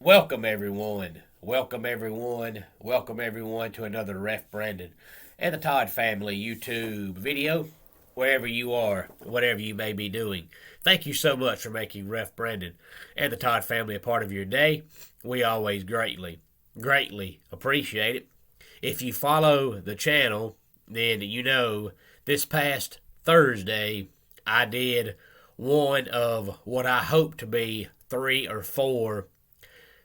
Welcome everyone. Welcome everyone. Welcome everyone to another Ref Brandon and the Todd Family YouTube video. Wherever you are, whatever you may be doing, thank you so much for making Ref Brandon and the Todd Family a part of your day. We always greatly appreciate it. If you follow the channel, then you know this past Thursday I did one of what I hope to be 3 or 4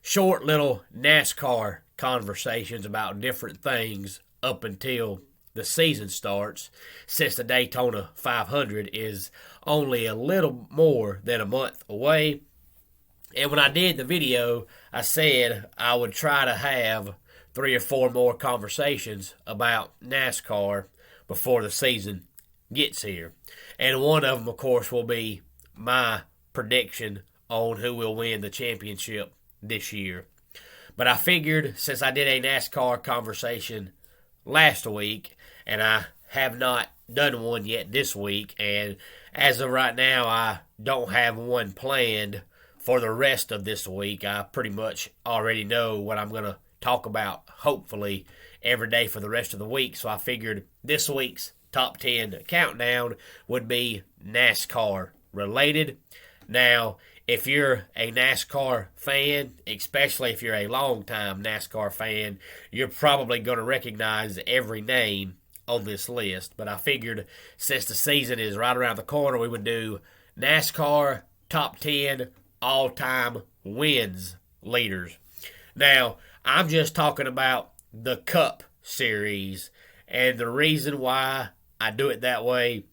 short little NASCAR conversations about different things up until the season starts, since the Daytona 500 is only a little more than a month away. And when I did the video, I said I would try to have 3 or 4 more conversations about NASCAR before the season gets here. And one of them, of course, will be my prediction on who will win the championship this year. But I figured, since I did a NASCAR conversation last week and I have not done one yet this week, and as of right now I don't have one planned for the rest of this week. I pretty much already know what I'm going to talk about, hopefully every day for the rest of the week. So I figured this week's top 10 countdown would be NASCAR related. Now, if you're a NASCAR fan, especially if you're a long-time NASCAR fan, you're probably going to recognize every name on this list. But I figured, since the season is right around the corner, we would do NASCAR top 10 all-time wins leaders. Now, I'm just talking about the Cup Series, and the reason why I do it that way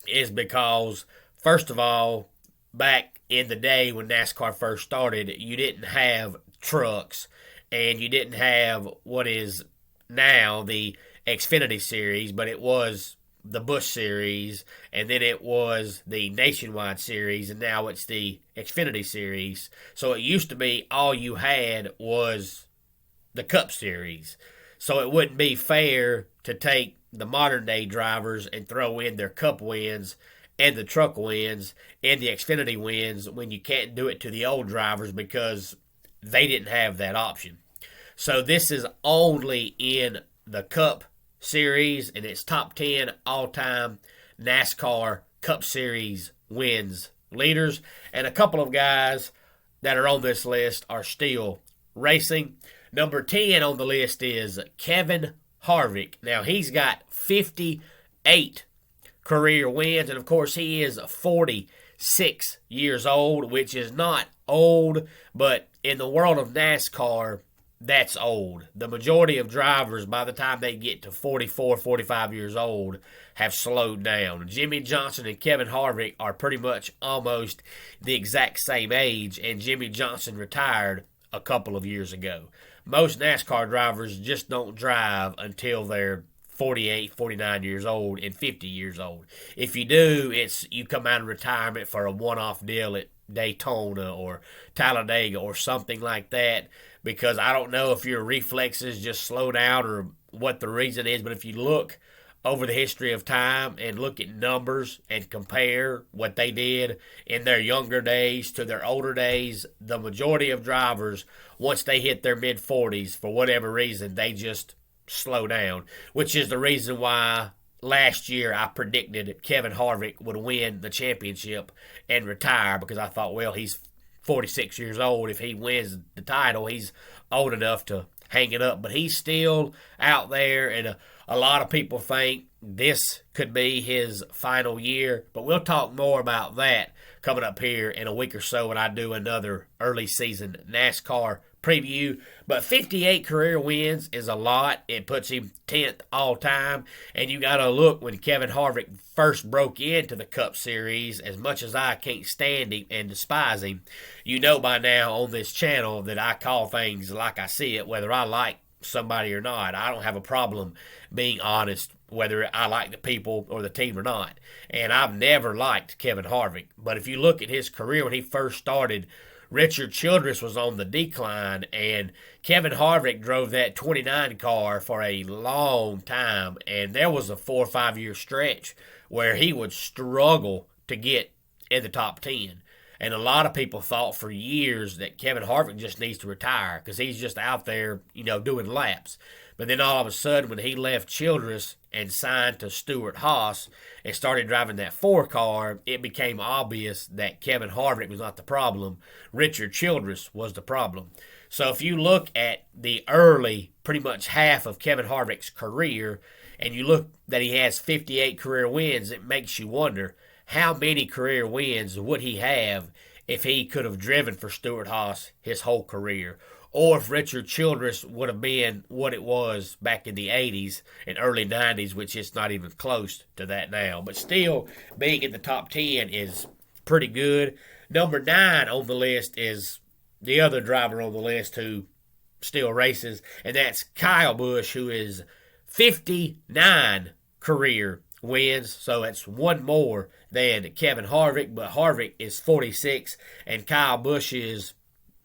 is because, first of all, back in the day when NASCAR first started, you didn't have trucks, and you didn't have what is now the Xfinity Series, but it was the Busch Series, and then it was the Nationwide Series, and now it's the Xfinity Series. So it used to be all you had was the Cup Series. So it wouldn't be fair to take the modern day drivers and throw in their Cup wins and the truck wins and the Xfinity wins when you can't do it to the old drivers, because they didn't have that option. So this is only in the Cup Series, and it's top 10 all-time NASCAR Cup Series wins leaders. And a couple of guys that are on this list are still racing. Number 10 on the list is Kevin Harvick. Now, he's got 58 career wins, and of course he is 46 years old, which is not old, but in the world of NASCAR, that's old. The majority of drivers, by the time they get to 44, 45 years old, have slowed down. Jimmie Johnson and Kevin Harvick are pretty much almost the exact same age, and Jimmie Johnson retired a couple of years ago. Most NASCAR drivers just don't drive until they're 48, 49 years old, and 50 years old. If you do, it's you come out of retirement for a one-off deal at Daytona or Talladega or something like that, because I don't know if your reflexes just slow down or what the reason is, but if you look over the history of time and look at numbers and compare what they did in their younger days to their older days, the majority of drivers, once they hit their mid-40s, for whatever reason, they just slow down, which is the reason why last year I predicted Kevin Harvick would win the championship and retire, because I thought, well, he's 46 years old. If he wins the title, he's old enough to hang it up. But he's still out there, and a lot of people think this could be his final year. But we'll talk more about that coming up here in a week or so when I do another early season NASCAR preview. But 58 career wins is a lot. It puts him 10th all time. And you got to look, when Kevin Harvick first broke into the Cup Series, as much as I can't stand him and despise him, you know by now on this channel that I call things like I see it, whether I like somebody or not. I don't have a problem being honest, whether I like the people or the team or not. And I've never liked Kevin Harvick. But if you look at his career when he first started, Richard Childress was on the decline, and Kevin Harvick drove that 29 car for a long time, and there was a 4 or 5 year stretch where he would struggle to get in the top 10. And a lot of people thought for years that Kevin Harvick just needs to retire because he's just out there, doing laps. But then all of a sudden, when he left Childress and signed to Stewart-Haas and started driving that 4 car, it became obvious that Kevin Harvick was not the problem. Richard Childress was the problem. So if you look at the early, pretty much half of Kevin Harvick's career, and you look that he has 58 career wins, it makes you wonder, how many career wins would he have if he could have driven for Stewart-Haas his whole career? Or if Richard Childress would have been what it was back in the 80s and early 90s, which is not even close to that now. But still, being in the top 10 is pretty good. Number 9 on the list is the other driver on the list who still races, and that's Kyle Busch, who is 59 career wins, so that's one more than Kevin Harvick, but Harvick is 46 and Kyle Busch is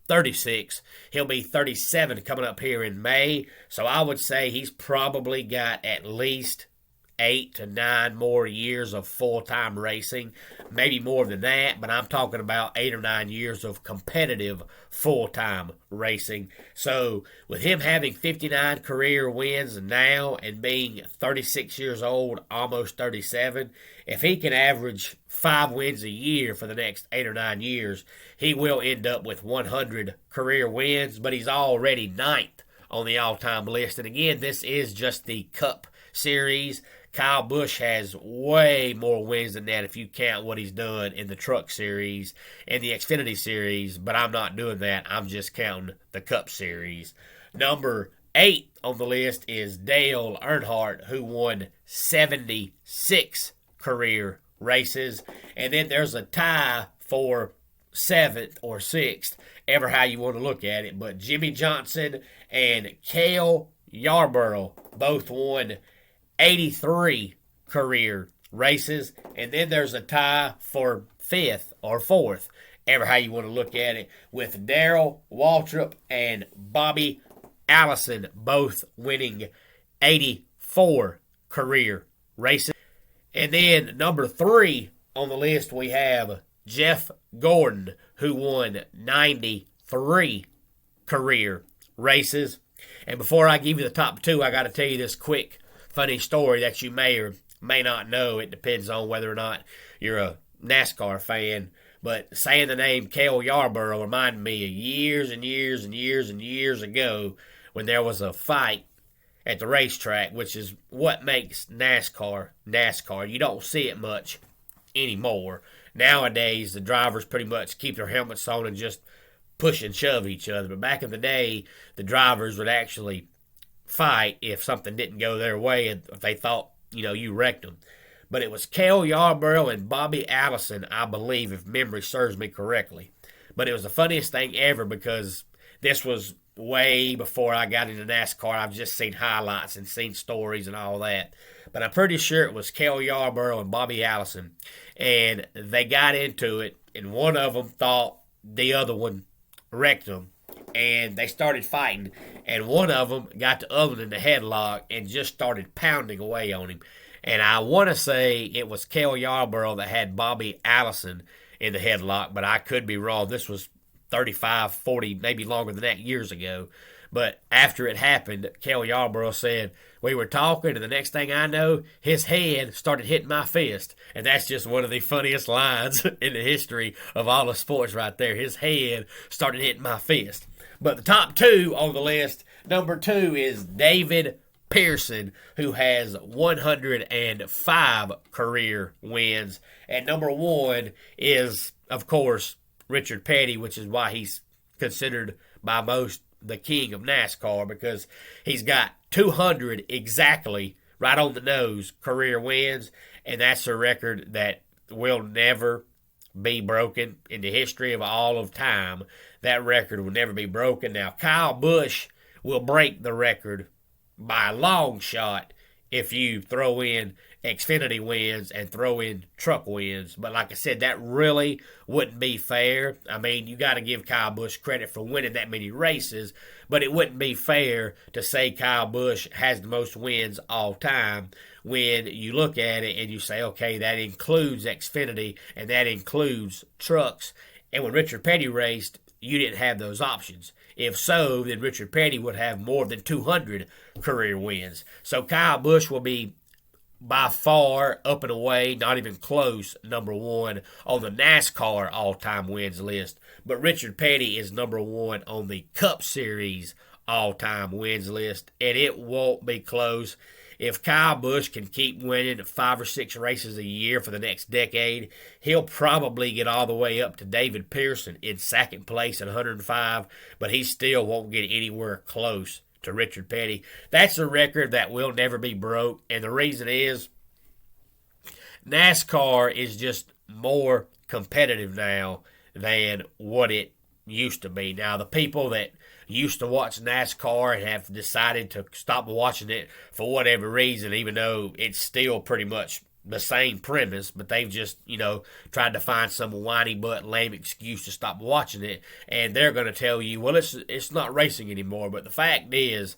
36. He'll be 37 coming up here in May, so I would say he's probably got at least 8 to 9 more years of full-time racing, maybe more than that, but I'm talking about 8 or 9 years of competitive full-time racing. So with him having 59 career wins now and being 36 years old, almost 37, if he can average 5 wins a year for the next 8 or 9 years, he will end up with 100 career wins, but he's already 9th on the all-time list. And again, this is just the Cup Series. Kyle Busch has way more wins than that if you count what he's done in the Truck Series and the Xfinity Series, but I'm not doing that. I'm just counting the Cup Series. Number 8 on the list is Dale Earnhardt, who won 76 career races. And then there's a tie for 7th or 6th, ever how you want to look at it. But Jimmy Johnson and Cale Yarborough both won 83 career races. And then there's a tie for 5th or 4th, ever how you want to look at it, with Darrell Waltrip and Bobby Allison both winning 84 career races. And then number 3 on the list, we have Jeff Gordon, who won 93 career races. And before I give you the top 2, I got to tell you this quick funny story that you may or may not know. It depends on whether or not you're a NASCAR fan. But saying the name Cale Yarborough reminded me of years and years and years and years ago when there was a fight at the racetrack, which is what makes NASCAR NASCAR. You don't see it much anymore. Nowadays, the drivers pretty much keep their helmets on and just push and shove each other. But back in the day, the drivers would actually fight if something didn't go their way and if they thought, you wrecked them. But it was Cale Yarborough and Bobby Allison, I believe, if memory serves me correctly. But it was the funniest thing ever because this was way before I got into NASCAR. I've just seen highlights and seen stories and all that. But I'm pretty sure it was Cale Yarborough and Bobby Allison. And they got into it, and one of them thought the other one wrecked them. And they started fighting, and one of them got the other one in the headlock and just started pounding away on him. And I want to say it was Cale Yarborough that had Bobby Allison in the headlock, but I could be wrong. This was 35, 40, maybe longer than that years ago. But after it happened, Cale Yarborough said, we were talking, and the next thing I know, his head started hitting my fist. And that's just one of the funniest lines in the history of all of sports right there. His head started hitting my fist. But the top 2 on the list, number 2 is David Pearson, who has 105 career wins. And number 1 is, of course, Richard Petty, which is why he's considered by most the king of NASCAR, because he's got 200 exactly, right on the nose, career wins. And that's a record that will never be broken in the history of all of time. That record will never be broken. Now, Kyle Busch will break the record by a long shot if you throw in Xfinity wins and throw in truck wins. But like I said, that really wouldn't be fair. I mean, you got to give Kyle Busch credit for winning that many races, but it wouldn't be fair to say Kyle Busch has the most wins all time when you look at it and you say, okay, that includes Xfinity and that includes trucks And when Richard Petty raced, you didn't have those options. If so, then Richard Petty would have more than 200 career wins. So Kyle Busch will be by far, up and away, not even close, number one on the NASCAR all-time wins list. But Richard Petty is number one on the Cup Series all-time wins list, and it won't be close. If Kyle Busch can keep winning 5 or 6 races a year for the next decade, he'll probably get all the way up to David Pearson in second place at 105, but he still won't get anywhere close to Richard Petty. That's a record that will never be broke, and the reason is NASCAR is just more competitive now than what it used to be. Now, the people that used to watch NASCAR and have decided to stop watching it for whatever reason, even though it's still pretty much the same premise, but they've just, tried to find some whiny butt lame excuse to stop watching it, and they're going to tell you, well, it's not racing anymore. But the fact is,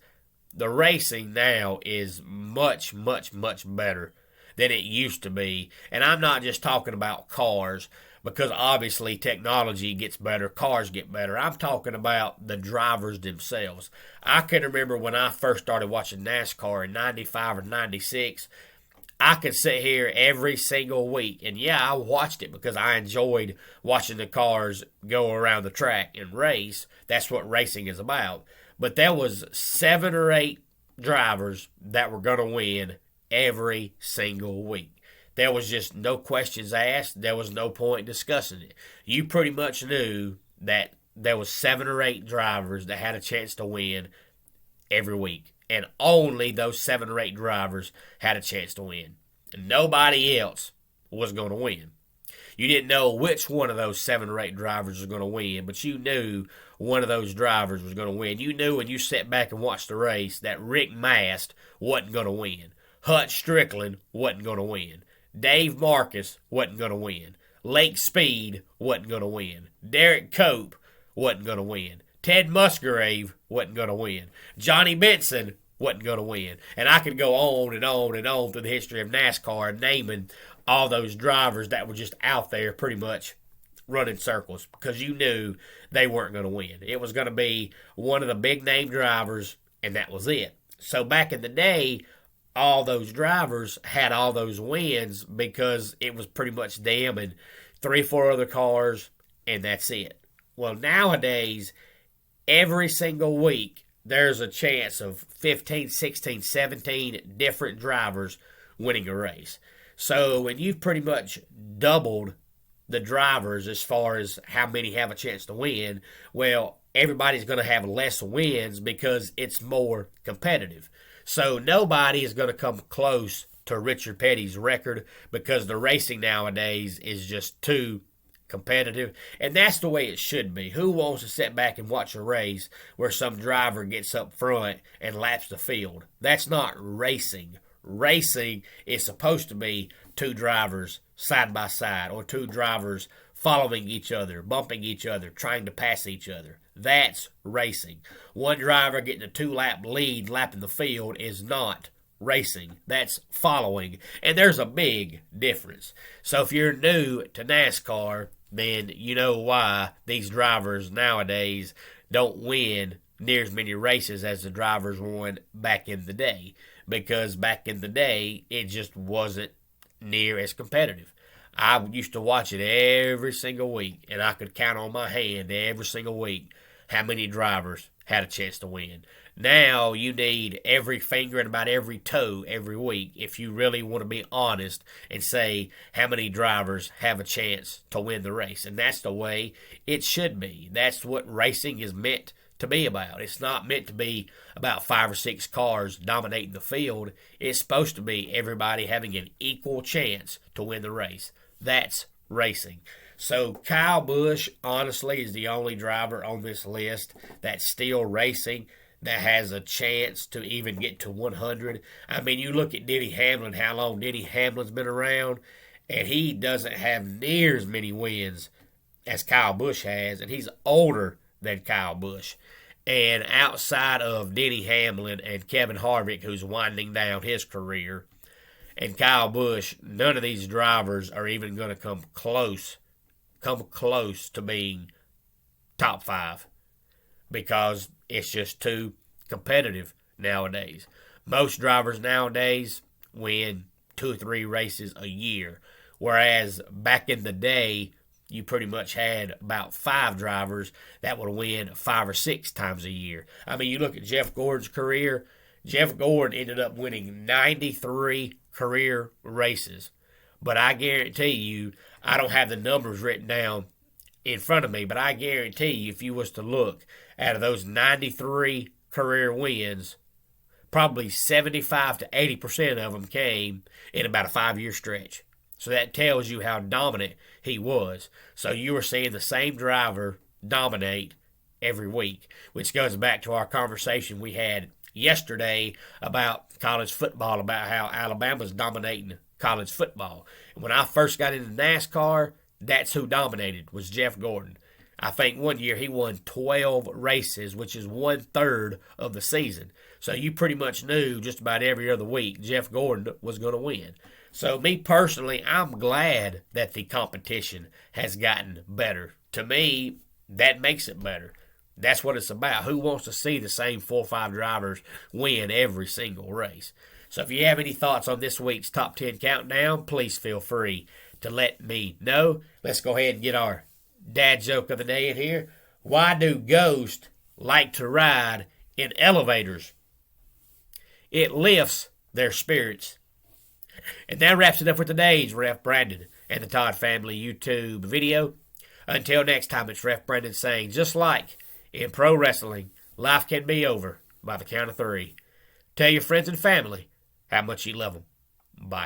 the racing now is much, much, much better than it used to be. And I'm not just talking about cars, because obviously technology gets better, cars get better. I'm talking about the drivers themselves. I can remember when I first started watching NASCAR in 95 or 96, I could sit here every single week, and yeah, I watched it because I enjoyed watching the cars go around the track and race. That's what racing is about. But there was 7 or 8 drivers that were going to win every single week. There was just no questions asked. There was no point discussing it. You pretty much knew that there was 7 or 8 drivers that had a chance to win every week. And only those 7 or 8 drivers had a chance to win. And nobody else was going to win. You didn't know which one of those 7 or 8 drivers was going to win, but you knew one of those drivers was going to win. You knew when you sat back and watched the race that Rick Mast wasn't going to win. Hutch Strickland wasn't going to win. Dave Marcus wasn't going to win. Lake Speed wasn't going to win. Derek Cope wasn't going to win. Ted Musgrave wasn't going to win. Johnny Benson wasn't going to win. And I could go on and on and on through the history of NASCAR naming all those drivers that were just out there pretty much running circles because you knew they weren't going to win. It was going to be one of the big name drivers, and that was it. So back in the day, all those drivers had all those wins because it was pretty much them and 3 or 4 other cars, and that's it. Well, nowadays, every single week, there's a chance of 15, 16, 17 different drivers winning a race. So when you've pretty much doubled the drivers as far as how many have a chance to win, well, everybody's going to have less wins because it's more competitive. So nobody is going to come close to Richard Petty's record because the racing nowadays is just too competitive, and that's the way it should be. Who wants to sit back and watch a race where some driver gets up front and laps the field? That's not racing. Racing is supposed to be 2 drivers side by side or 2 drivers following each other, bumping each other, trying to pass each other. That's racing. One driver getting a 2-lap lead lapping the field is not racing. That's following, and there's a big difference. So if you're new to NASCAR, then you know why these drivers nowadays don't win near as many races as the drivers won back in the day. Because back in the day, it just wasn't near as competitive. I used to watch it every single week, and I could count on my hand every single week how many drivers had a chance to win. Now you need every finger and about every toe every week if you really want to be honest and say how many drivers have a chance to win the race. And that's the way it should be. That's what racing is meant to be about. It's not meant to be about 5 or 6 cars dominating the field. It's supposed to be everybody having an equal chance to win the race. That's racing. So Kyle Busch, honestly, is the only driver on this list that's still racing that has a chance to even get to 100. I mean, you look at Denny Hamlin, how long Denny Hamlin's been around, and he doesn't have near as many wins as Kyle Busch has, and he's older than Kyle Busch. And outside of Denny Hamlin and Kevin Harvick, who's winding down his career, and Kyle Busch, none of these drivers are even going to come close come close to being top 5 because it's just too competitive nowadays. Most drivers nowadays win 2 or 3 races a year, whereas back in the day, you pretty much had about 5 drivers that would win 5 or 6 times a year. I mean, you look at Jeff Gordon's career. Jeff Gordon ended up winning 93 career races. But I guarantee you, I don't have the numbers written down in front of me, but I guarantee you, if you was to look out of those 93 career wins, probably 75 to 80% of them came in about a 5-year stretch. So that tells you how dominant he was. So you were seeing the same driver dominate every week, which goes back to our conversation we had yesterday about college football, about how Alabama's dominating college football. And when I first got into NASCAR, that's who dominated, was Jeff Gordon. I think one year he won 12 races, which is 1/3 of the season. So you pretty much knew just about every other week Jeff Gordon was going to win. So me personally, I'm glad that the competition has gotten better. To me, that makes it better. That's what it's about. Who wants to see the same 4 or 5 drivers win every single race? So if you have any thoughts on this week's Top 10 Countdown, please feel free to let me know. Let's go ahead and get our dad joke of the day in here. Why do ghosts like to ride in elevators? It lifts their spirits. And that wraps it up for today's Ref Brandon and the Todd Family YouTube video. Until next time, it's Ref Brandon saying, just like in pro wrestling, life can be over by the count of 3. Tell your friends and family how much you love them. Bye.